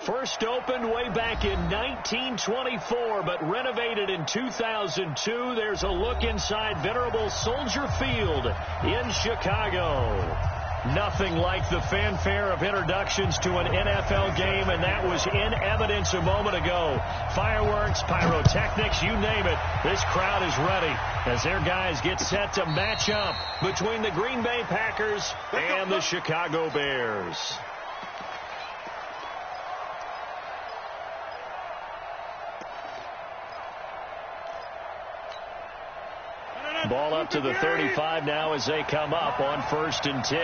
First opened way back in 1924, but renovated in 2002. There's a look inside venerable Soldier Field in Chicago. Nothing like the fanfare of introductions to an NFL game, and that was in evidence a moment ago. Fireworks, pyrotechnics, you name it. This crowd is ready as their guys get set to match up between the Green Bay Packers and the Chicago Bears. Ball up to the 35 now as they come up on 1st and 10.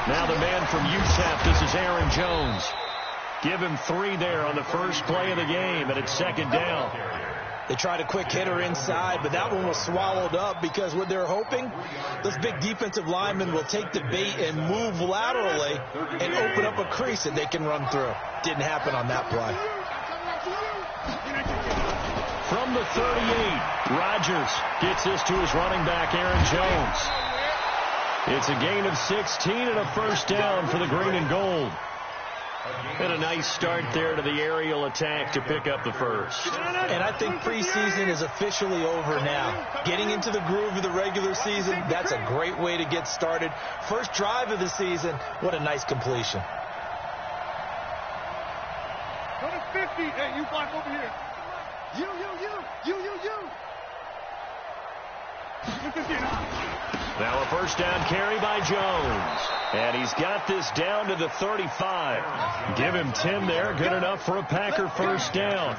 Now the man from UTEP, this is Aaron Jones. Give him 3 there on the first play of the game, and it's 2nd down. They tried a quick hitter inside, but that one was swallowed up because what they're hoping, this big defensive lineman will take the bait and move laterally and open up a crease that they can run through. Didn't happen on that play. From the 38, Rodgers gets this to his running back, Aaron Jones. It's a gain of 16 and a 1st down for the green and gold. And a nice start there to the aerial attack to pick up the first. And I think preseason is officially over now. Getting into the groove of the regular season, that's a great way to get started. First drive of the season, what a nice completion. Go to 50. Hey, you block over here. You. Now a 1st down carry by Jones. And he's got this down to the 35. Give him 10 there. Good enough for a Packer 1st down.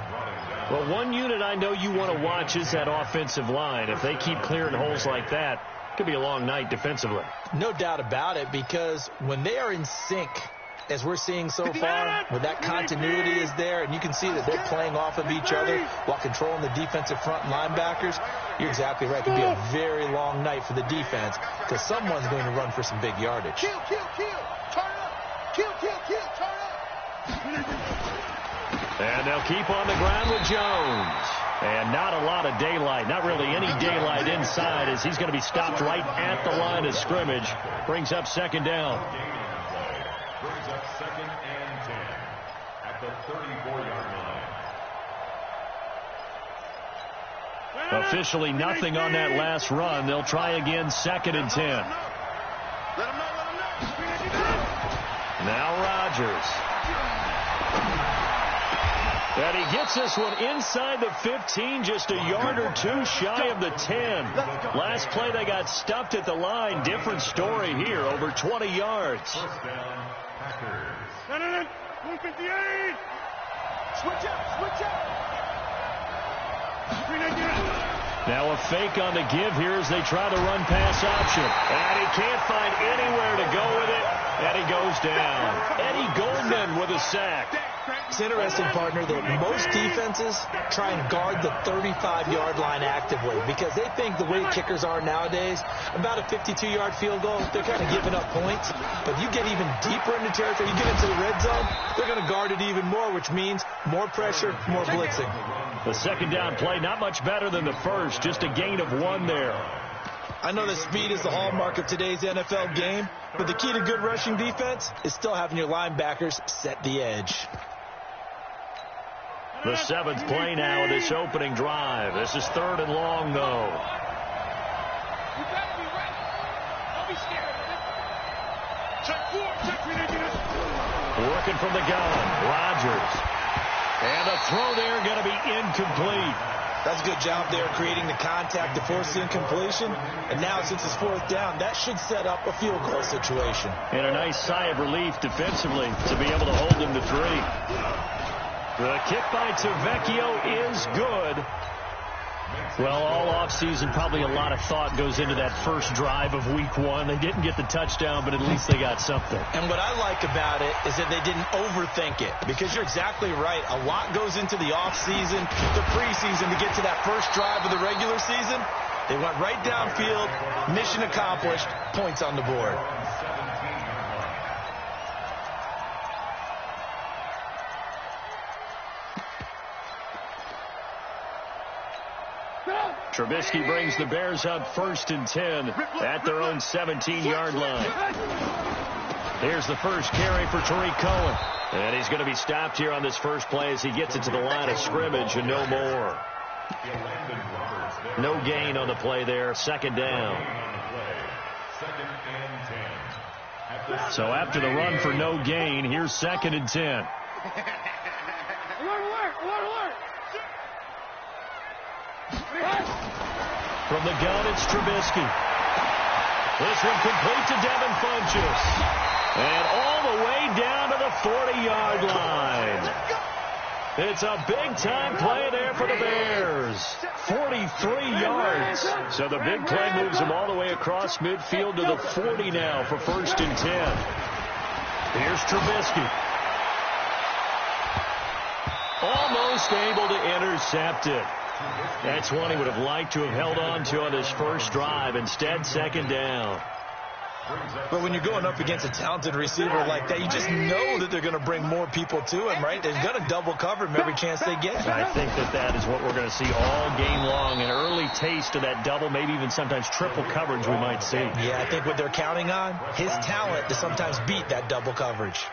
Well, one unit I know you want to watch is that offensive line. If they keep clearing holes like that, it could be a long night defensively. No doubt about it, because when they are in sync, as we're seeing so far, where that continuity is there, and you can see that they're playing off of each other while controlling the defensive front linebackers, you're exactly right. It could be a very long night for the defense because someone's going to run for some big yardage. Kill. Turn up. Kill. Turn up. And they'll keep on the ground with Jones. And not a lot of daylight, not really any daylight inside, as he's going to be stopped right at the line of scrimmage. Brings up 2nd down. Brings up 2nd and 10 at the 34-yard line. Officially nothing on that last run. They'll try again 2nd and 10. Now Rodgers. And he gets this one inside the 15, just a yard or 2 shy of the 10. Last play they got stuffed at the line. Different story here, over 20 yards. 1st down, Packers. 158. Switch out. Now a fake on the give here as they try the run-pass option. And he can't find anywhere to go with it, and he goes down. Eddie Goldman with a sack. It's interesting, partner, that most defenses try and guard the 35-yard line actively because they think the way kickers are nowadays, about a 52-yard field goal, they're kind of giving up points. But you get even deeper into territory, you get into the red zone, they're going to guard it even more, which means more pressure, more blitzing. The 2nd down play, not much better than the first, just a gain of 1 there. I know that speed is the hallmark of today's NFL game, but the key to good rushing defense is still having your linebackers set the edge. The 7th play now of this opening drive. This is 3rd and long, though. You better be ready. Don't be scared. Check 4. Working from the gun. Rodgers. And the throw there going to be incomplete. That's a good job there creating the contact to force the incompletion. And now since it's 4th down, that should set up a field goal situation. And a nice sigh of relief defensively to be able to hold him to 3. The kick by Tavecchio is good. Well, all offseason, probably a lot of thought goes into that first drive of week 1. They didn't get the touchdown, but at least they got something. And what I like about it is that they didn't overthink it, because you're exactly right. A lot goes into the offseason, the preseason to get to that first drive of the regular season. They went right downfield, mission accomplished, points on the board. Go! Trubisky brings the Bears up 1st and 10 at their own 17-yard line. Here's the first carry for Tariq Cohen. And he's going to be stopped here on this first play as he gets it to the line of scrimmage and no more. No gain on the play there. 2nd down. So after the run for no gain, here's 2nd and 10. From the gun, it's Trubisky. This one complete to Devin Funchess. And all the way down to the 40-yard line. It's a big-time play there for the Bears. 43 yards. So the big play moves them all the way across midfield to the 40 now for 1st and 10. Here's Trubisky. Almost able to intercept it. That's one he would have liked to have held on to on his first drive. Instead, 2nd down. But when you're going up against a talented receiver like that, you just know that they're going to bring more people to him, right? They're going to double cover him every chance they get. I think that is what we're going to see all game long. An early taste of that double, maybe even sometimes triple coverage we might see. Yeah, I think what they're counting on, his talent to sometimes beat that double coverage.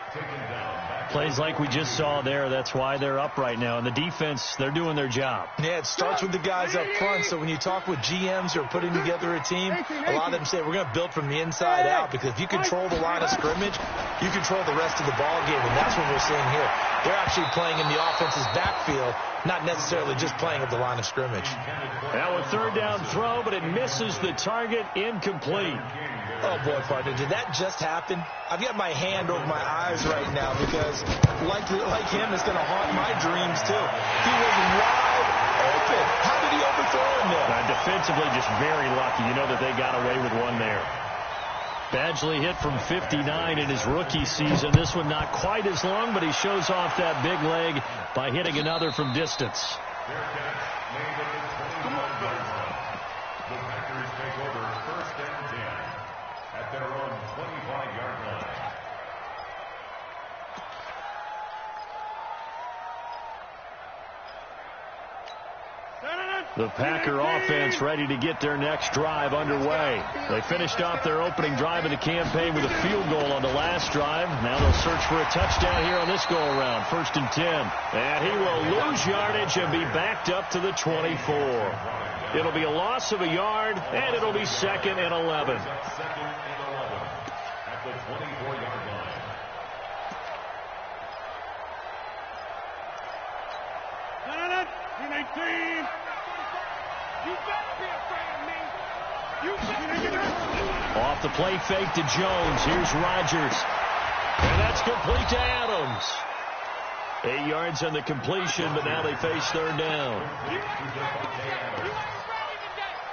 Plays like we just saw there, that's why they're up right now. And the defense, they're doing their job. Yeah, it starts with the guys up front. So when you talk with GMs who are putting together a team, a lot of them say we're going to build from the inside out, because if you control the line of scrimmage, you control the rest of the ball game, and that's what we're seeing here. They're actually playing in the offense's backfield, not necessarily just playing at the line of scrimmage. Now a 3rd down throw, but it misses the target, incomplete. Oh, boy, partner, did that just happen? I've got my hand over my eyes right now because, like him, it's going to haunt my dreams, too. He was wide open. How did he overthrow him there? Defensively, just very lucky. You know that they got away with one there. Badgley hit from 59 in his rookie season. This one not quite as long, but he shows off that big leg by hitting another from distance. The Packers take over 1st and 10 at their own 25-yard line. The Packer offense ready to get their next drive underway. They finished off their opening drive of the campaign with a field goal on the last drive. Now they'll search for a touchdown here on this go-around. 1st and 10. And he will lose yardage and be backed up to the 24. It'll be a loss of a yard, and it'll be 2nd and 11. 2nd and 11 at the 24-yard line. Off the play fake to Jones. Here's Rodgers. And that's complete to Adams. 8 yards on the completion, but now they face 3rd down.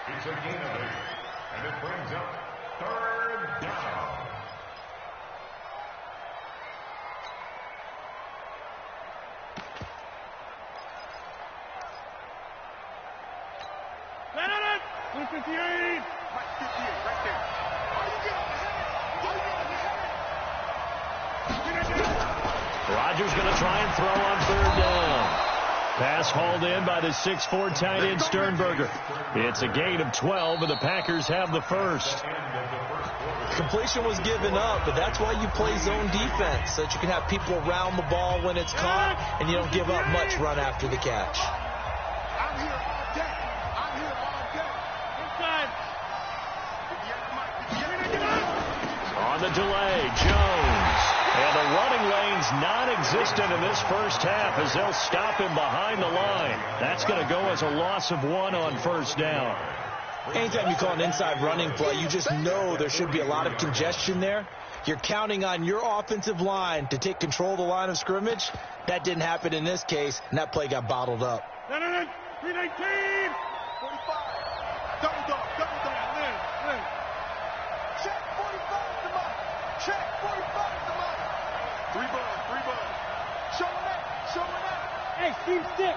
It's a gain of 8, and it brings up 3rd down. Rodgers going to try and throw on 3rd down. Pass hauled in by the 6'4" tight end Sternberger. It's a gain of 12, and the Packers have the first. Completion was given up, but that's why you play zone defense, so that you can have people around the ball when it's caught, and you don't give up much run after the catch. I'm here all day. I'm here all day. Inside. On the delay, Jones. And the running lane's non-existent in this first half as they'll stop him behind the line. That's going to go as a loss of 1 on 1st down. Anytime you call an inside running play, you just know there should be a lot of congestion there. You're counting on your offensive line to take control of the line of scrimmage. That didn't happen in this case, and that play got bottled up. 319. 45. Double dog. Live. Check 45 to mine. Check 45 to mine. 3 ball. Showing up. Hey, Steve 6.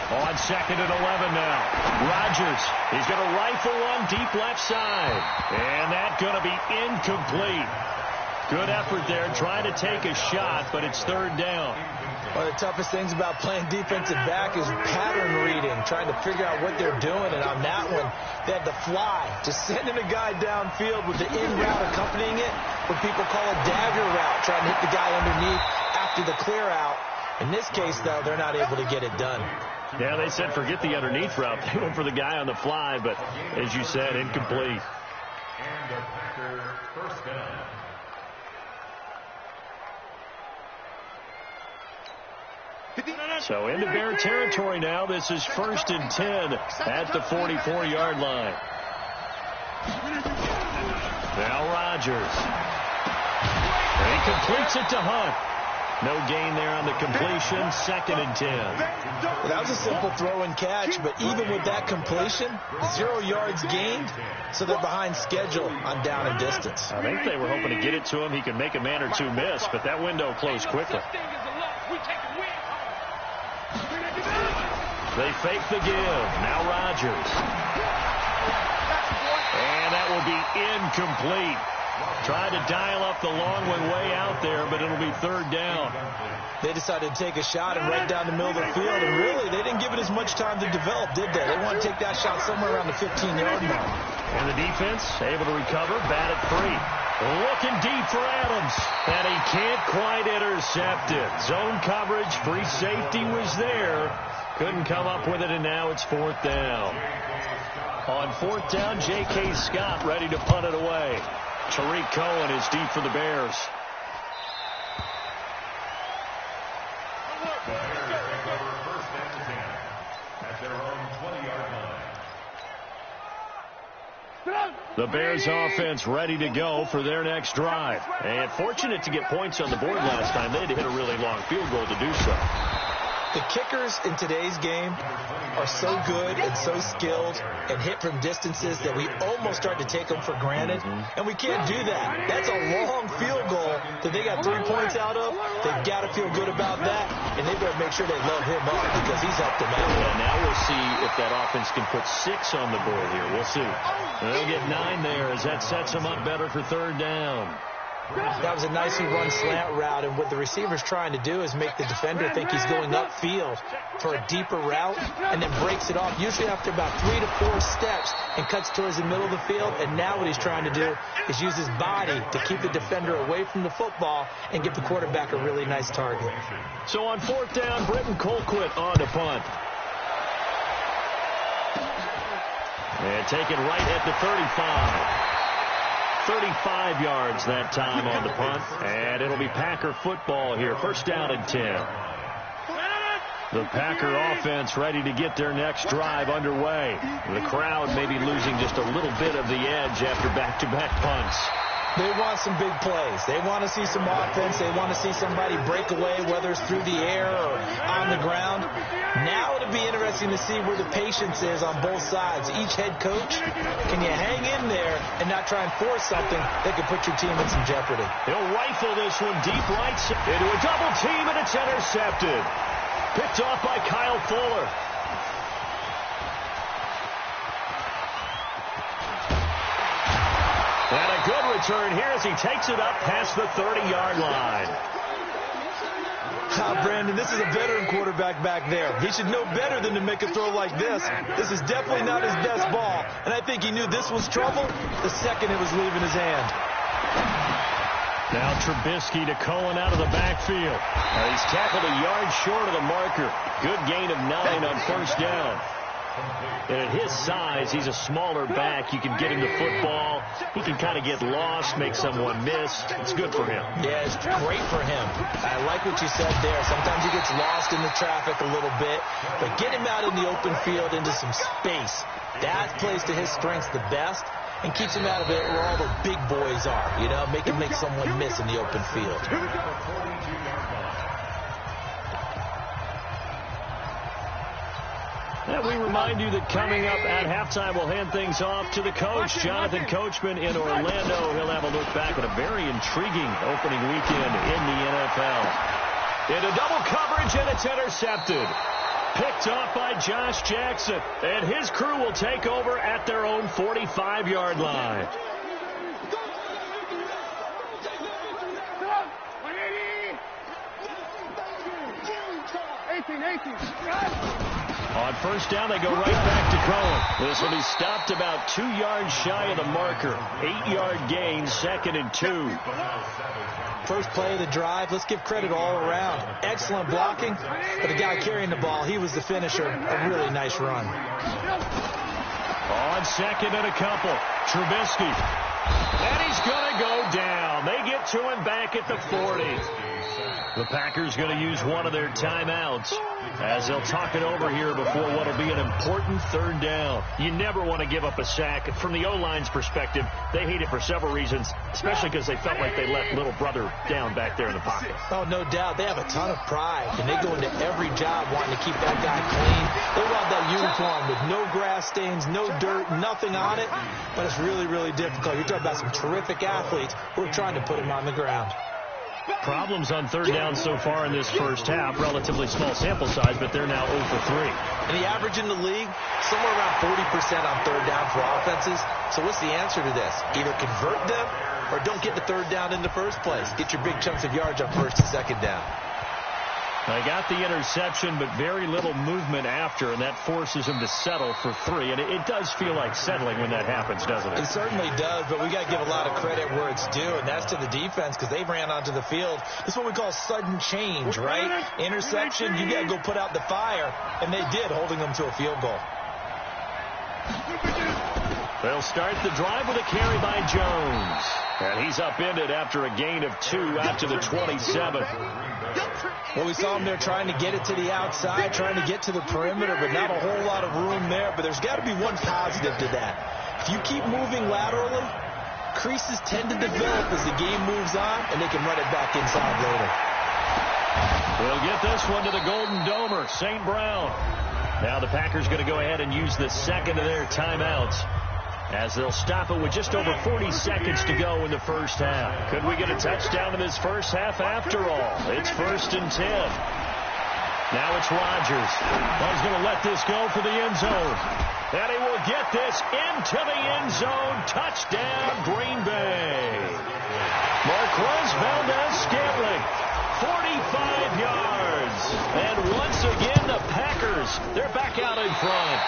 On 2nd and 11 now. Rodgers, he's going to rifle one deep left side. And that's going to be incomplete. Good effort there, trying to take a shot, but it's 3rd down. One of the toughest things about playing defensive back is pattern reading, trying to figure out what they're doing. And on that one, they had the fly, just sending a guy downfield with the in route accompanying it, what people call a dagger route, trying to hit the guy underneath after the clear out. In this case, though, they're not able to get it done. Yeah, they said forget the underneath route. They went for the guy on the fly, but as you said, incomplete. And the Packer first down. So into Bear territory now. This is 1st and 10 at the 44-yard line. Now Rodgers. And he completes it to Hunt. No gain there on the completion. 2nd and 10. Well, that was a simple throw and catch, but even with that completion, 0 yards gained, so they're behind schedule on down and distance. I think they were hoping to get it to him. He could make a man or two miss, but that window closed quickly. They fake the give. Now Rodgers. And that will be incomplete. Tried to dial up the long one way out there, but it'll be 3rd down. They decided to take a shot and right down the middle of the field, and really, they didn't give it as much time to develop, did they? They want to take that shot somewhere around the 15-yard mark. And the defense able to recover, bat at 3. Looking deep for Adams, and he can't quite intercept it. Zone coverage, free safety was there. Couldn't come up with it, and now it's 4th down. On 4th down, J.K. Scott ready to punt it away. Tariq Cohen is deep for the Bears. The Bears take over 1st and 10 at their own 20-yard line. The Bears offense ready to go for their next drive. And fortunate to get points on the board last time. They had to hit a really long field goal to do so. The kickers in today's game are so good and so skilled and hit from distances that we almost start to take them for granted, and we can't do that. That's a long field goal that they got 3 points out of. They've got to feel good about that, and they better make sure they load him up because he's helped them out. And now we'll see if that offense can put 6 on the board here. We'll see. And they'll get 9 there as that sets them up better for 3rd down. That was a nicely run slant route, and what the receiver's trying to do is make the defender think he's going upfield for a deeper route and then breaks it off, usually after about 3 to 4 steps, and cuts towards the middle of the field. And now what he's trying to do is use his body to keep the defender away from the football and get the quarterback a really nice target. So on 4th down, Britton Colquitt on to punt. And taken right at the 35. 35 yards that time on the punt, and it'll be Packer football here. 1st down and 10. The Packer offense ready to get their next drive underway. The crowd maybe losing just a little bit of the edge after back-to-back punts. They want some big plays. They want to see some offense. They want to see somebody break away, whether it's through the air or on the ground. Now it'll be interesting to see where the patience is on both sides. Each head coach, can you hang in there and not try and force something that could put your team in some jeopardy? He'll rifle this one deep right into a double team, and it's intercepted. Picked off by Kyle Fuller. And a good return here as he takes it up past the 30-yard line. Brandon, this is a veteran quarterback back there. He should know better than to make a throw like this. This is definitely not his best ball, and I think he knew this was trouble the second it was leaving his hand. Now Trubisky to Cohen out of the backfield. He's tackled a yard short of the marker. Good gain of 9 on 1st down. And at his size, he's a smaller back. You can get him the football. He can kind of get lost, make someone miss. It's good for him. Yeah, it's great for him. I like what you said there. Sometimes he gets lost in the traffic a little bit, but get him out in the open field into some space. That plays to his strengths the best and keeps him out of it where all the big boys are. You know, make him make someone miss in the open field. And we remind you that coming up at halftime, we'll hand things off to the coach, Jonathan Coachman in Orlando. He'll have a look back at a very intriguing opening weekend in the NFL. Into double coverage, and it's intercepted. Picked off by Josh Jackson, and his crew will take over at their own 45-yard line. On first down, they go right back to Cohen. This will be stopped about 2 yards shy of the marker. 8-yard gain, 2nd and 2. First play of the drive, let's give credit all around. Excellent blocking, but the guy carrying the ball, he was the finisher. A really nice run. On 2nd and a couple, Trubisky. And he's going to go down. They get to him back at the 40. The Packers going to use one of their timeouts as they'll talk it over here before what will be an important 3rd down. You never want to give up a sack. From the O-line's perspective, they hate it for several reasons, especially because they felt like they let little brother down back there in the pocket. Oh, no doubt. They have a ton of pride, and they go into every job wanting to keep that guy clean. They want that uniform with no grass stains, no dirt, nothing on it, but it's really, really difficult. You're talking about some terrific athletes who are trying to put him on the ground. Problems on 3rd down so far in this first half. Relatively small sample size, but they're now 0 for 3. And the average in the league, somewhere around 40% on 3rd down for offenses. So what's the answer to this? Either convert them or don't get the 3rd down in the first place. Get your big chunks of yards on 1st and 2nd down. They got the interception, but very little movement after, and that forces him to settle for 3. And it does feel like settling when that happens, doesn't it? It certainly does, but we got to give a lot of credit where it's due, and that's to the defense because they ran onto the field. This is what we call sudden change, right? Interception, you got to go put out the fire, and they did, holding them to a field goal. They'll start the drive with a carry by Jones. And he's upended after a gain of 2 out to the 27. Well, we saw him there trying to get it to the outside, trying to get to the perimeter, but not a whole lot of room there. But there's got to be one positive to that. If you keep moving laterally, creases tend to develop as the game moves on, and they can run it back inside later. We'll get this one to the Golden Domer, St. Brown. Now the Packers going to go ahead and use the 2nd of their timeouts, as they'll stop it with just over 40 seconds to go in the first half. Could we get a touchdown in this first half after all? It's 1st and 10. Now it's Rodgers. He's going to let this go for the end zone. And he will get this into the end zone. Touchdown, Green Bay. Marquez Valdez-Scantling, 45 yards. And once again, the Packers, they're back out in front.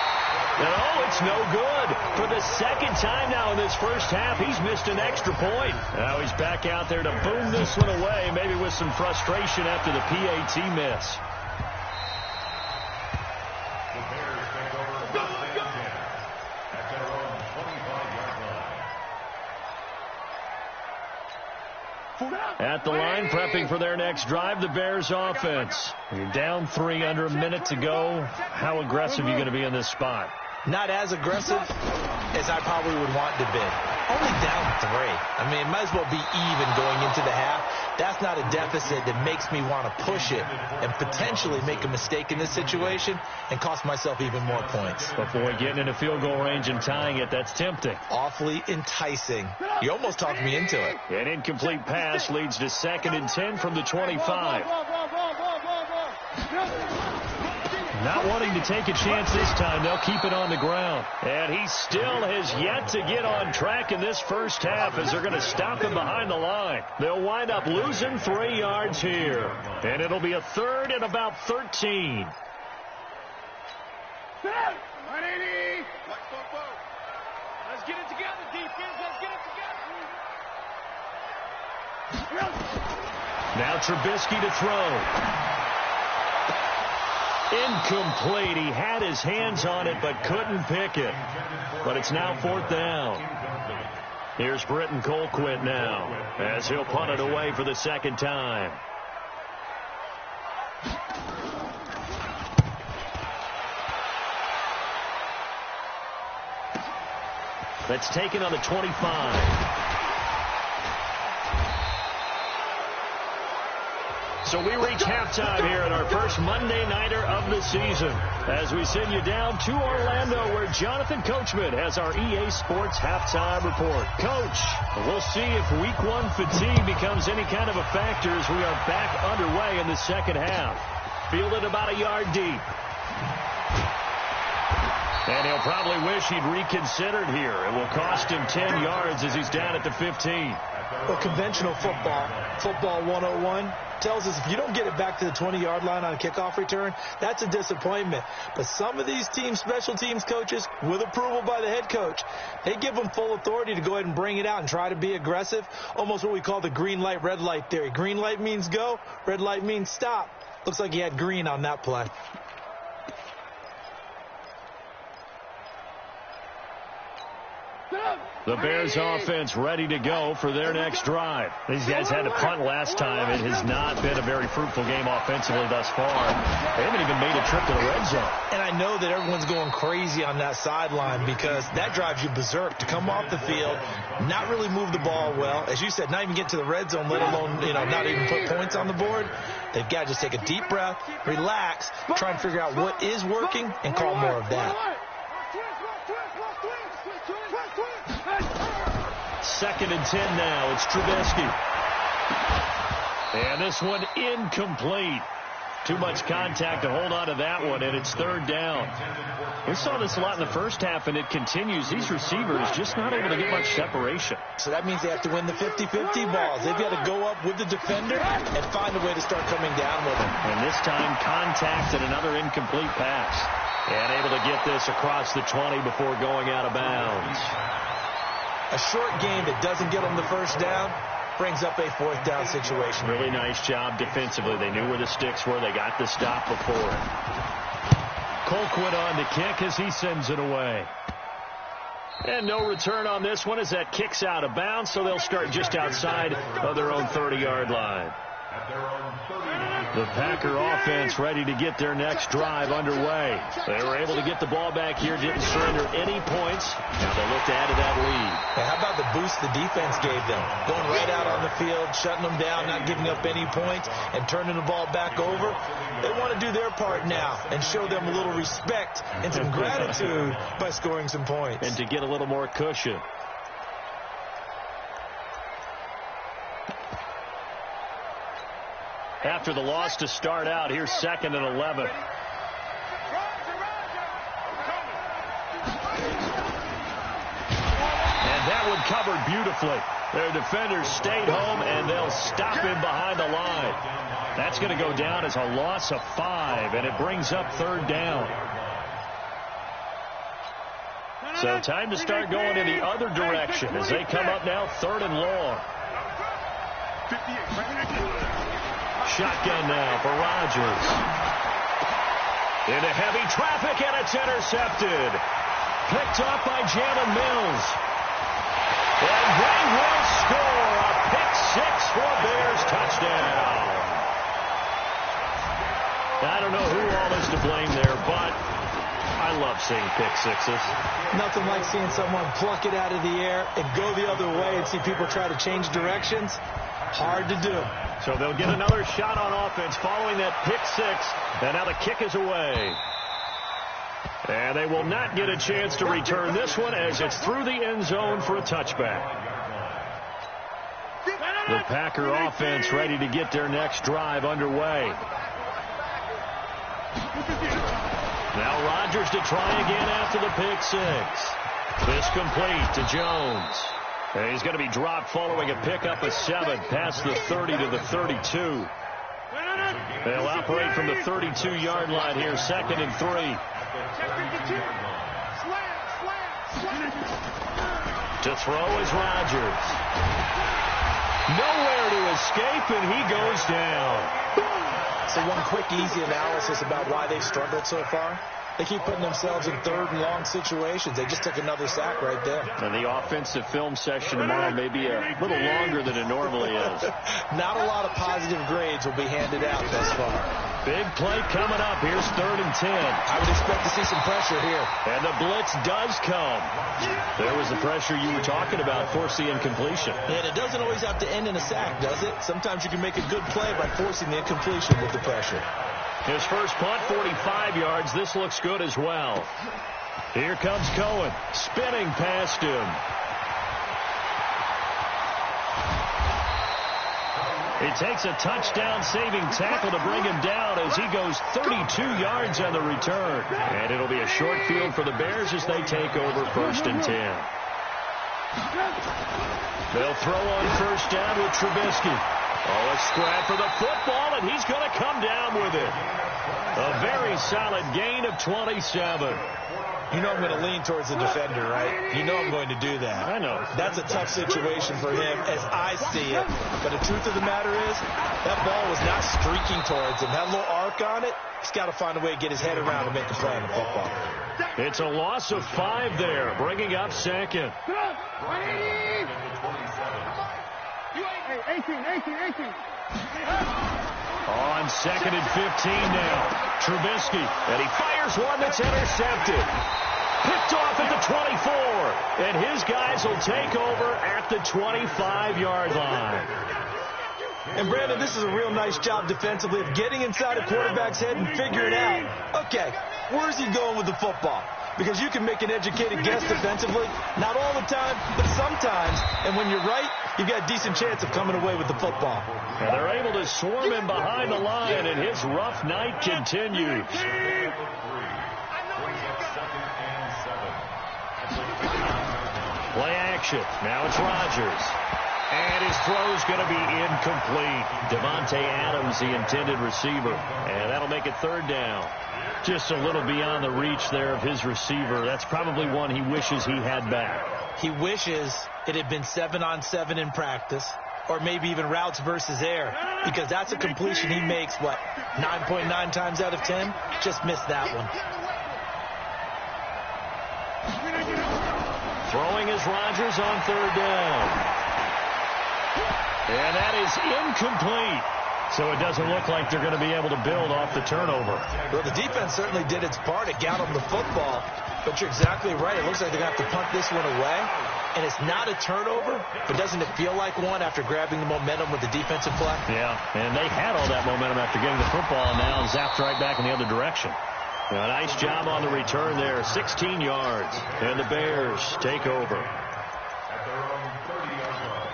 And oh, it's no good. For the 2nd time now in this first half, he's missed an extra point. Now he's back out there to boom this one away, maybe with some frustration after the PAT miss. The Bears take over 1st and 10 at their own 25-yard line. At the line, prepping for their next drive, the Bears offense. You're down 3, under a minute to go. How aggressive are you going to be in this spot? Not as aggressive as I probably would want to be. Only down 3. I mean, it might as well be even going into the half. That's not a deficit that makes me want to push it and potentially make a mistake in this situation and cost myself even more points. But boy, getting into field goal range and tying it, that's tempting. Awfully enticing. You almost talked me into it. An incomplete pass leads to 2nd and 10 from the 25. Not wanting to take a chance this time, they'll keep it on the ground. And he still has yet to get on track in this first half as they're going to stop him behind the line. They'll wind up losing 3 yards here. And it'll be a 3rd and about 13. Let's get it together, defense. Let's get it together. Now Trubisky to throw. Incomplete. He had his hands on it but couldn't pick it. But it's now 4th down. Here's Britton Colquitt now as he'll punt it away for the 2nd time. That's taken on the 25. So we reach halftime here at our first Monday Nighter of the season as we send you down to Orlando where Jonathan Coachman has our EA Sports halftime report. Coach, we'll see if Week 1 fatigue becomes any kind of a factor as we are back underway in the 2nd half. Fielded about a yard deep. And he'll probably wish he'd reconsidered here. It will cost him 10 yards as he's down at the 15. Well, conventional football 101, tells us if you don't get it back to the 20-yard line on a kickoff return, that's a disappointment. But some of these special teams coaches, with approval by the head coach, they give them full authority to go ahead and bring it out and try to be aggressive, almost what we call the green light, red light theory. Green light means go, red light means stop. Looks like he had green on that play. The Bears offense ready to go for their next drive. These guys had to punt last time. It has not been a very fruitful game offensively thus far. They haven't even made a trip to the red zone. And I know that everyone's going crazy on that sideline because that drives you berserk to come off the field, not really move the ball well. As you said, not even get to the red zone, let alone, not even put points on the board. They've got to just take a deep breath, relax, try and figure out what is working and call more of that. 2nd and 10 now. It's Trubisky. And this one incomplete. Too much contact to hold on to that one, and it's 3rd down. We saw this a lot in the first half, and it continues. These receivers just not able to get much separation. So that means they have to win the 50-50 balls. They've got to go up with the defender and find a way to start coming down with him. And this time, contact and another incomplete pass. And able to get this across the 20 before going out of bounds. A short game that doesn't get them the first down brings up a 4th down situation. Really nice job defensively. They knew where the sticks were. They got the stop before it. Colquitt on the kick as he sends it away. And no return on this one as that kicks out of bounds, so they'll start just outside of their own 30-yard line. The Packer offense ready to get their next drive underway. They were able to get the ball back here, didn't surrender any points. Now they look to add to that lead. And how about the boost the defense gave them? Going right out on the field, shutting them down, not giving up any points, and turning the ball back over. They want to do their part now and show them a little respect and some gratitude by scoring some points. And to get a little more cushion. After the loss to start out, here's 2nd and 11. And that one covered beautifully. Their defenders stayed home, and they'll stop him behind the line. That's going to go down as a loss of 5, and it brings up 3rd down. So time to start going in the other direction as they come up now 3rd and long. Shotgun now for Rodgers. Into heavy traffic, and it's intercepted. Picked off by Jalen Mills. And they will score a pick-6 for Bears touchdown. I don't know who all is to blame there, but I love seeing pick-6s. Nothing like seeing someone pluck it out of the air and go the other way and see people try to change directions. Hard to do. So they'll get another shot on offense following that pick-6, and now the kick is away. And they will not get a chance to return this one as it's through the end zone for a touchback. The Packer offense ready to get their next drive underway. Now Rodgers to try again after the pick-6. This complete to Jones. And he's going to be dropped following a pickup of 7 past the 30 to the 32. They'll operate from the 32-yard line here, 2nd and 3. To throw is Rodgers. Nowhere to escape, and he goes down. So one quick, easy analysis about why they've struggled so far. They keep putting themselves in 3rd and long situations. They just took another sack right there. And the offensive film session tomorrow may be a little longer than it normally is. Not a lot of positive grades will be handed out thus far. Big play coming up. Here's 3rd and 10. I would expect to see some pressure here. And the blitz does come. There was the pressure you were talking about, forcing incompletion. And it doesn't always have to end in a sack, does it? Sometimes you can make a good play by forcing the incompletion with the pressure. His first punt, 45 yards. This looks good as well. Here comes Cohen, spinning past him. It takes a touchdown-saving tackle to bring him down as he goes 32 yards on the return. And it'll be a short field for the Bears as they take over 1st and 10. They'll throw on 1st down with Trubisky. Oh, a scrap for the football, and he's going to come down with it. A very solid gain of 27. You know I'm going to lean towards the defender, right? You know I'm going to do that. I know. That's a tough situation for him as I see it. But the truth of the matter is, that ball was not streaking towards him. That little arc on it, he's got to find a way to get his head around and make a play on the football. It's a loss of 5 there, bringing up second. 18. On second and 15 now. Trubisky, and he fires one that's intercepted. Picked off at the 24, and his guys will take over at the 25-yard line. And, Brandon, this is a real nice job defensively of getting inside a quarterback's head and figuring out, okay, where's he going with the football? Because you can make an educated guess defensively, not all the time, but sometimes. And when you're right, you've got a decent chance of coming away with the football. And they're able to swarm him behind the line, and his rough night continues. Play action. Now it's Rodgers. And his throw's going to be incomplete. Devontae Adams, the intended receiver. And that'll make it third down. Just a little beyond the reach there of his receiver. That's probably one he wishes he had back. He wishes it had been 7-on-7 in practice, or maybe even routes versus air, because that's a completion he makes, 9.9 times out of 10? Just missed that one. Throwing is Rodgers on third down. And that is incomplete. So it doesn't look like they're going to be able to build off the turnover. Well, the defense certainly did its part. It got them the football. But you're exactly right. It looks like they're going to have to punt this one away. And it's not a turnover, but doesn't it feel like one after grabbing the momentum with the defensive play? Yeah, and they had all that momentum after getting the football, and now zapped right back in the other direction. A nice job on the return there. 16 yards. And the Bears take over. At their own 30-yard line.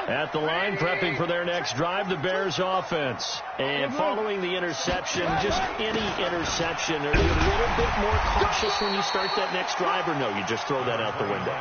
At the line, prepping for their next drive, the Bears offense. And following the interception, just any interception, are you a little bit more cautious when you start that next drive, or no, you just throw that out the window?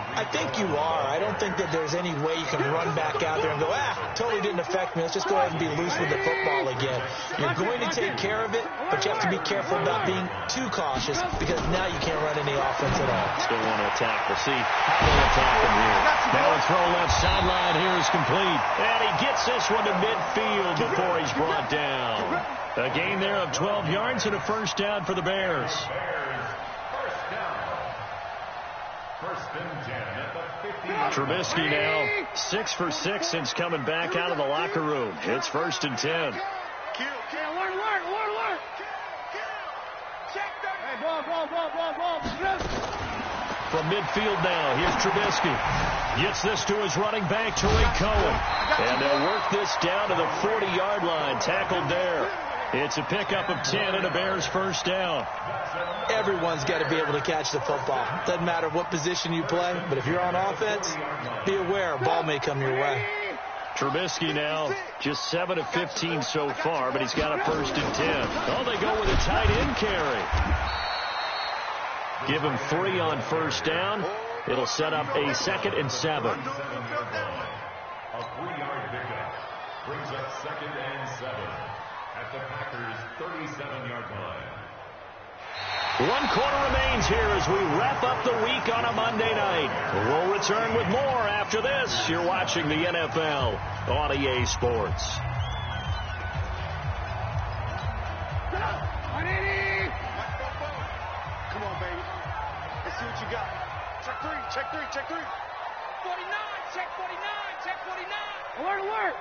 I think you are. I don't think that there's any way you can run back out there and go, totally didn't affect me. Let's just go ahead and be loose with the football again. You're going to take care of it, but you have to be careful about being too cautious, because now you can't run any offense at all. Still want to attack. We'll see how they attack him here. Now a throw left sideline here is complete. And he gets this one to midfield before he's brought down. A gain there of 12 yards and a first down for the Bears. First and 10 at the 50. Trubisky now 6 for 6 since coming back out of the locker room. It's first and 10. Alert. Hey, ball. From midfield now, here's Trubisky. Gets this to his running back, Tariq Cohen. And they'll work this down to the 40-yard line. Tackled there. It's a pickup of 10 and a Bears first down. Everyone's got to be able to catch the football. Doesn't matter what position you play, but if you're on offense, be aware a ball may come your way. Trubisky now just 7 of 15 so far, but he's got a first and 10. Oh, they go with a tight end carry. Give him 3 on first down. It'll set up a 2nd and 7. A 3-yard pickup brings up 2nd and 7 at the Packers' 37-yard line. 1 quarter remains here as we wrap up the week on a Monday night. We'll return with more after this. You're watching the NFL on EA Sports. Come on, baby. Let's see what you got. Check three. 49, check 49. Alert.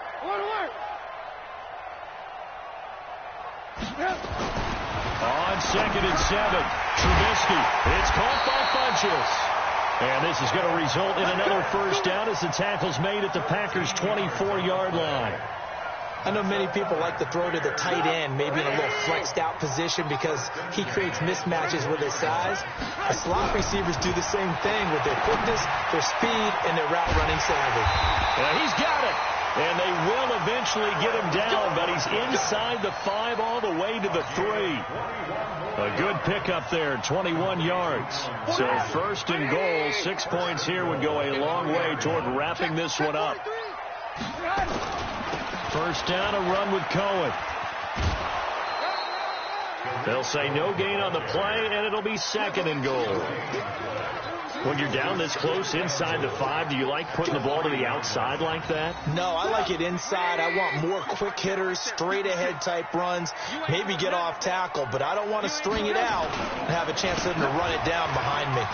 On 2nd and 7, Trubisky. It's caught by Funchess. And this is going to result in another first down as the tackle's made at the Packers' 24-yard line. I know many people like to throw to the tight end, maybe in a little flexed out position because he creates mismatches with his size. The slot receivers do the same thing with their quickness, their speed, and their route running savvy. He's got it. And they will eventually get him down, but he's inside the 5 all the way to the 3. A good pickup there, 21 yards. So first and goal, 6 points here would go a long way toward wrapping this one up. First down, a run with Cohen. They'll say no gain on the play, and it'll be second and goal. When you're down this close inside the 5, do you like putting the ball to the outside like that? No, I like it inside. I want more quick hitters, straight-ahead type runs, maybe get off tackle, but I don't want to string it out and have a chance for them to run it down behind me.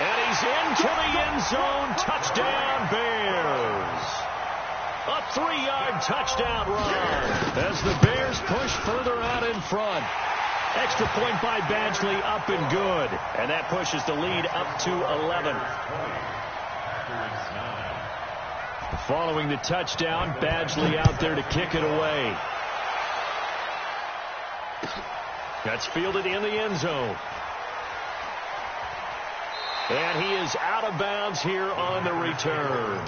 And he's into the end zone. Touchdown, Bears. A 3-yard touchdown run as the Bears push further out in front. Extra point by Badgley, up and good. And that pushes the lead up to 11. Following the touchdown, Badgley out there to kick it away. That's fielded in the end zone. And he is out of bounds here on the return.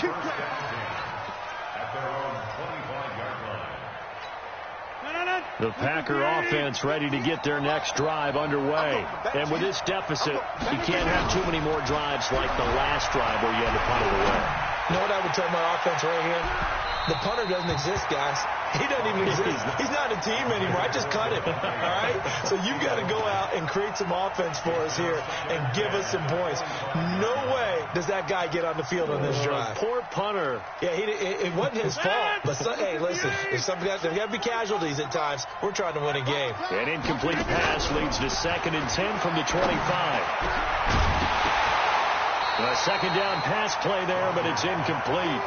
The Packer offense ready to get their next drive underway. And with this deficit, you can't have too many more drives like the last drive where you had to punt it away. You know what I would tell my offense right here? The punter doesn't exist, guys. He doesn't even exist. He's not a team anymore. I just cut him. All right? So you've got to go out and create some offense for us here and give us some points. No way does that guy get on the field on this drive. Poor punter. Yeah, it wasn't his fault. But, hey, listen, there's got to be casualties at times. We're trying to win a game. An incomplete pass leads to 2nd and 10 from the 25. A second down pass play there, but it's incomplete.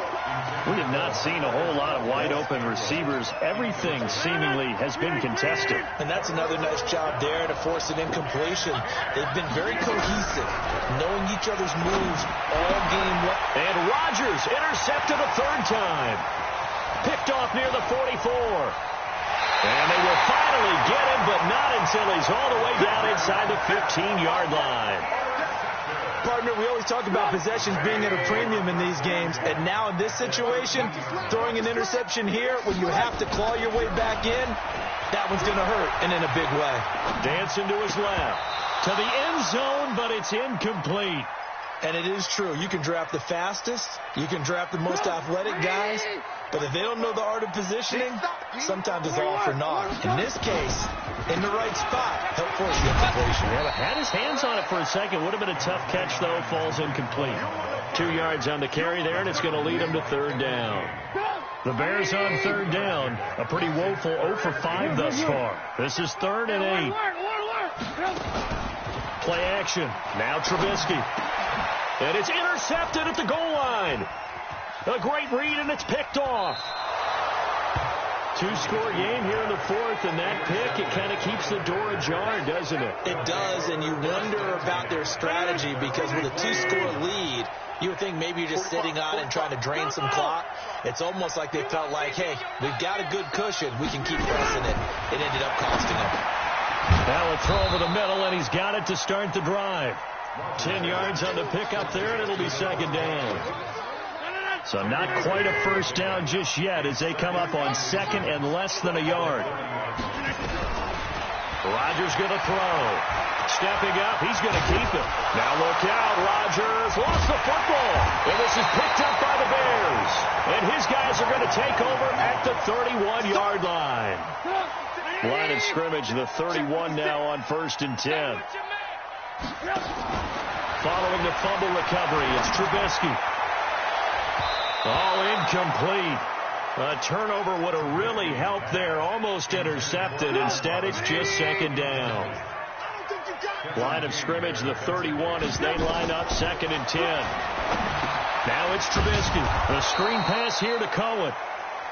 We have not seen a whole lot of wide-open receivers. Everything seemingly has been contested. And that's another nice job there to force an incompletion. They've been very cohesive, knowing each other's moves all game long. And Rodgers intercepted a 3rd time. Picked off near the 44. And they will finally get him, but not until he's all the way down inside the 15-yard line. Partner, we always talk about possessions being at a premium in these games, and now in this situation, throwing an interception here when you have to claw your way back in, that one's going to hurt, and in a big way. Dancing to his left. To the end zone, but it's incomplete. And it is true. You can draft the fastest. You can draft the most athletic guys. But if they don't know the art of positioning, sometimes it's all for naught. In this case, in the right spot, help force the incompletion. Yeah, had his hands on it for a second. Would have been a tough catch, though. Falls incomplete. 2 yards on the carry there, and it's going to lead him to 3rd down. The Bears on 3rd down. A pretty woeful 0 for 5 thus far. This is 3rd and 8. Play action. Now Trubisky. And it's intercepted at the goal line. A great read, and it's picked off. 2-score game here in the 4th, and that pick, it kind of keeps the door ajar, doesn't it? It does, and you wonder about their strategy because with a 2-score lead, you would think maybe you're just sitting on and trying to drain some clock. It's almost like they felt like, hey, we've got a good cushion. We can keep pressing it. It ended up costing them. Now a throw over the middle, and he's got it to start the drive. 10 yards on the pickup there, and it'll be 2nd down. So not quite a first down just yet as they come up on 2nd and less than a yard. Rodgers going to throw. Stepping up, he's going to keep it. Now look out, Rodgers lost the football. And this is picked up by the Bears. And his guys are going to take over at the 31-yard line. Line of scrimmage, the 31 now on 1st and 10. Following the fumble recovery, it's Trubisky. All incomplete. A turnover would have really helped there. Almost intercepted. Instead, it's just 2nd down. Line of scrimmage, the 31 as they line up 2nd and 10. Now it's Trubisky. The screen pass here to Cohen.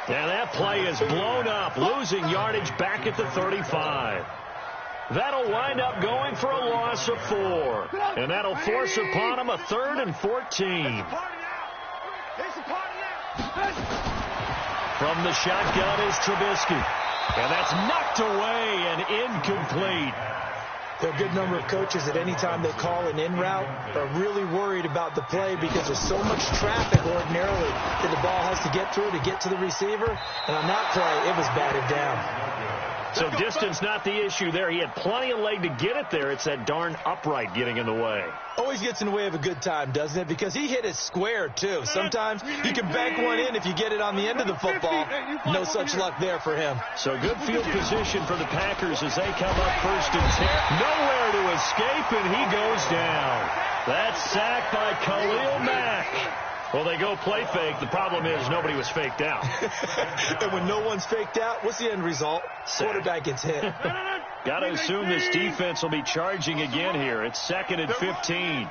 And that play is blown up, losing yardage back at the 35. That'll wind up going for a loss of 4. And that'll force upon him a 3rd and 14. From the shotgun is Trubisky. And that's knocked away and incomplete. There are a good number of coaches that any time they call an in route are really worried about the play because there's so much traffic ordinarily that the ball has to get through to get to the receiver. And on that play, it was batted down. So distance not the issue there. He had plenty of leg to get it there. It's that darn upright getting in the way. Always gets in the way of a good time, doesn't it? Because he hit it square, too. Sometimes you can bank one in if you get it on the end of the football. No such luck there for him. So good field position for the Packers as they come up 1st and 10. Nowhere to escape, and he goes down. That's sacked by Khalil Mack. Well, they go play fake. The problem is nobody was faked out. And when no one's faked out, what's the end result? Quarterback gets hit. Got to assume this defense will be charging again here. It's 2nd and 15.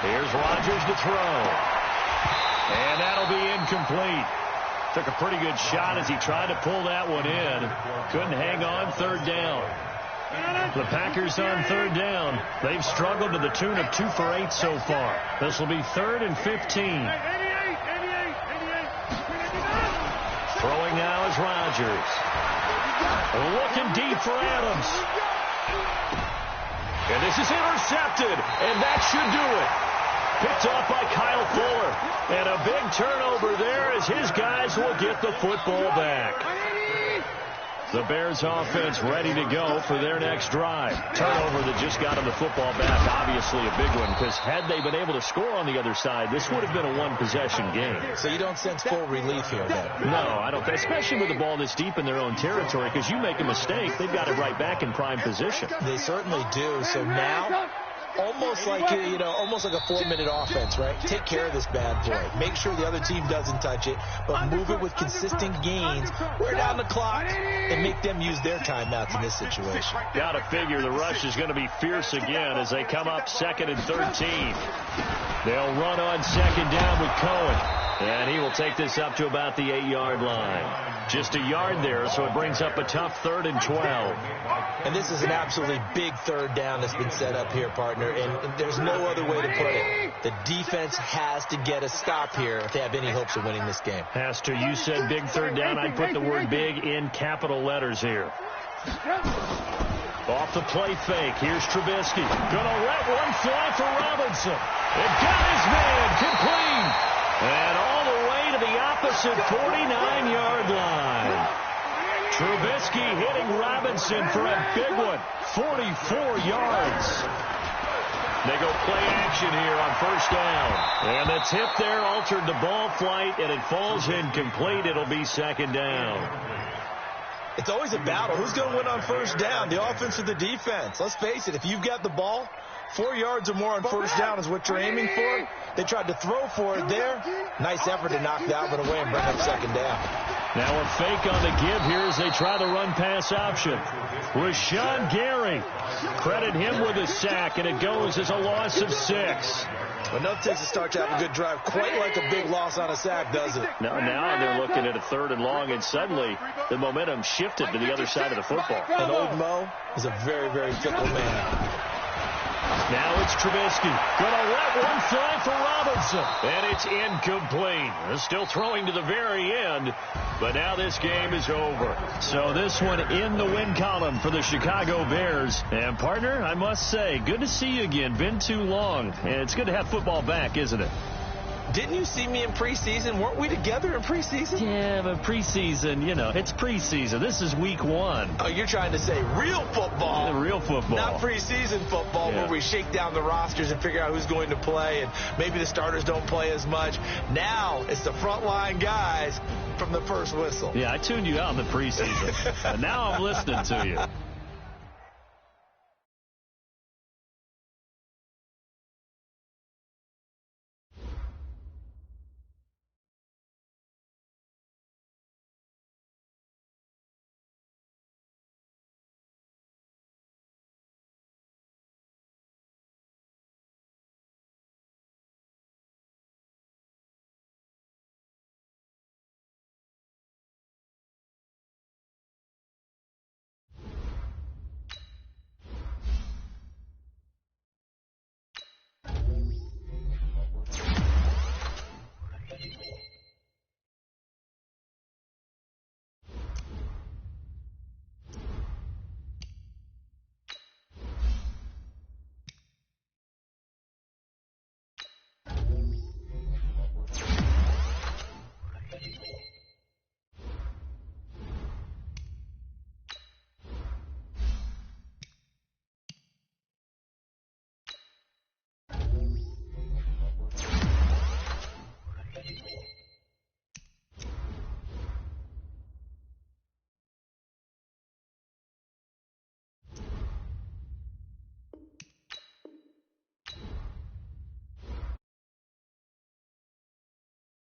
Here's Rodgers to throw. And that'll be incomplete. Took a pretty good shot as he tried to pull that one in. Couldn't hang on 3rd down. The Packers on 3rd down. They've struggled to the tune of 2 for 8 so far. This will be 3rd and 15. Throwing now is Rodgers. Looking deep for Adams. And this is intercepted. And that should do it. Picked off by Kyle Fuller. And a big turnover there as his guys will get the football back. The Bears offense ready to go for their next drive. Turnover that just got them the football back. Obviously a big one because had they been able to score on the other side, this would have been a one-possession game. So you don't sense full relief here, then? No, I don't. Especially with the ball this deep in their own territory because you make a mistake, they've got it right back in prime position. They certainly do. So now, almost like a 4-minute offense, right? Take care of this bad boy. Make sure the other team doesn't touch it, but move it with consistent gains. Wear down the clock and make them use their timeouts in this situation. Got to figure the rush is going to be fierce again as they come up 2nd and 13. They'll run on 2nd down with Cohen, and he will take this up to about the 8-yard line. Just a yard there, so it brings up a tough 3rd and 12. And this is an absolutely big 3rd down that's been set up here, partner, and there's no other way to put it. The defense has to get a stop here if they have any hopes of winning this game. Has to. You said big 3rd down. I'd put the word big in capital letters here. Off the play fake. Here's Trubisky. Gonna let one fly for Robinson. It got his man complete. And all the way to the opposite 49-yard line. Trubisky hitting Robinson for a big one. 44 yards. They go play action here on 1st down. And the tip there altered the ball flight, and it falls incomplete. It'll be 2nd down. It's always a battle. Who's going to win on 1st down, the offense or the defense? Let's face it, if you've got the ball, 4 yards or more on 1st down is what you're aiming for. They tried to throw for it there. Nice effort to knock that one away and bring up 2nd down. Now a fake on the give here as they try the run-pass option. Rashawn Gary. Credit him with a sack, and it goes as a loss of 6. Well, enough takes to start to have a good drive. Quite like a big loss on a sack, does it? Now they're looking at a 3rd and long, and suddenly the momentum shifted to the other side of the football. And old Mo is a very, very fickle man. Now it's Trubisky. Gonna let one fly for Robinson. And it's incomplete. They're still throwing to the very end. But now this game is over. So this one in the win column for the Chicago Bears. And partner, I must say, good to see you again. Been too long. And it's good to have football back, isn't it? Didn't you see me in preseason? Weren't we together in preseason? Yeah, but preseason, it's preseason. This is week 1. Oh, you're trying to say real football. Real football. Not preseason football where we shake down the rosters and figure out who's going to play, and maybe the starters don't play as much. Now it's the frontline guys from the first whistle. Yeah, I tuned you out in the preseason. And now I'm listening to you.